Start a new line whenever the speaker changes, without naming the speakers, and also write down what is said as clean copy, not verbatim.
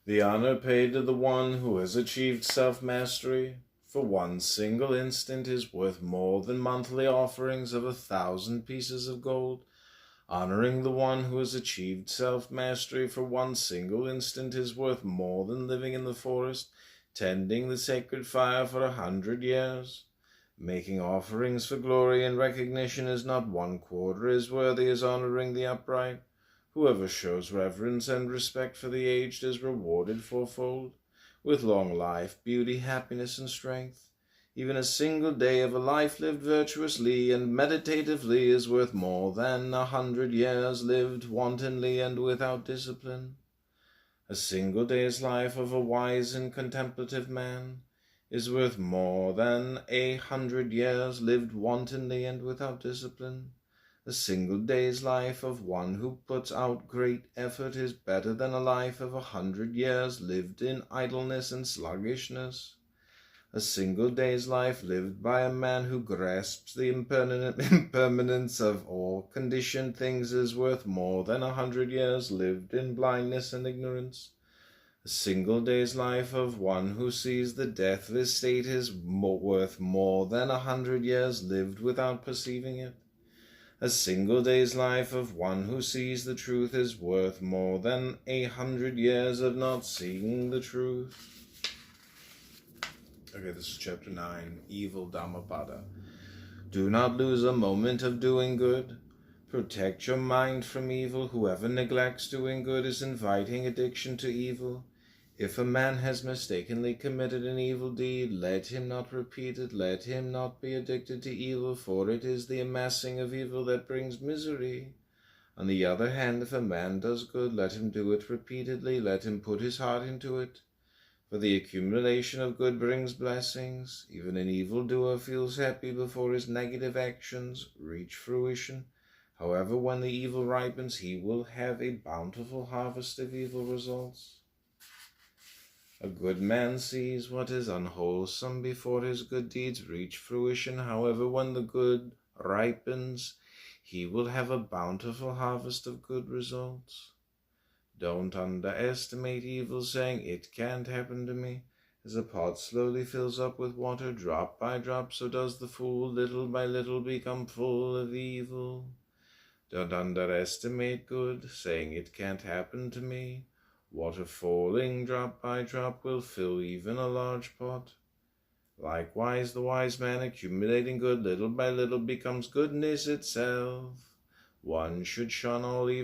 The honor paid to the one who has achieved self-mastery for one single instant is worth more than monthly offerings of 1,000 pieces of gold. Honoring the one who has achieved self-mastery for one single instant is worth more than living in the forest, tending the sacred fire for 100 years. Making offerings for glory and recognition is not 1/4 as worthy as honoring the upright. Whoever shows reverence and respect for the aged is rewarded fourfold, with long life, beauty, happiness, and strength. Even a single day of a life lived virtuously and meditatively is worth more than 100 years lived wantonly and without discipline. A single day's life of a wise and contemplative man is worth more than 100 years lived wantonly and without discipline. A single day's life of one who puts out great effort is better than a life of 100 years lived in idleness and sluggishness. A single day's life lived by a man who grasps the impermanence of all conditioned things is worth more than 100 years lived in blindness and ignorance. A single day's life of one who sees the death of his state is worth more than 100 years lived without perceiving it. A single day's life of one who sees the truth is worth more than 100 years of not seeing the truth. Okay, this is chapter 9, Evil Dhammapada. Do not lose a moment of doing good. Protect your mind from evil. Whoever neglects doing good is inviting addiction to evil. If a man has mistakenly committed an evil deed, let him not repeat it. Let him not be addicted to evil, for it is the amassing of evil that brings misery. On the other hand, if a man does good, let him do it repeatedly. Let him put his heart into it. For the accumulation of good brings blessings. Even an evildoer feels happy before his negative actions reach fruition. However, when the evil ripens, he will have a bountiful harvest of evil results. A good man sees what is unwholesome before his good deeds reach fruition. However, when the good ripens, he will have a bountiful harvest of good results. Don't underestimate evil, saying, "It can't happen to me." As a pot slowly fills up with water, drop by drop, so does the fool little by little become full of evil. Don't underestimate good, saying, "It can't happen to me." Water falling drop by drop will fill even a large pot. Likewise, the wise man accumulating good little by little becomes goodness itself. One should shun all evil.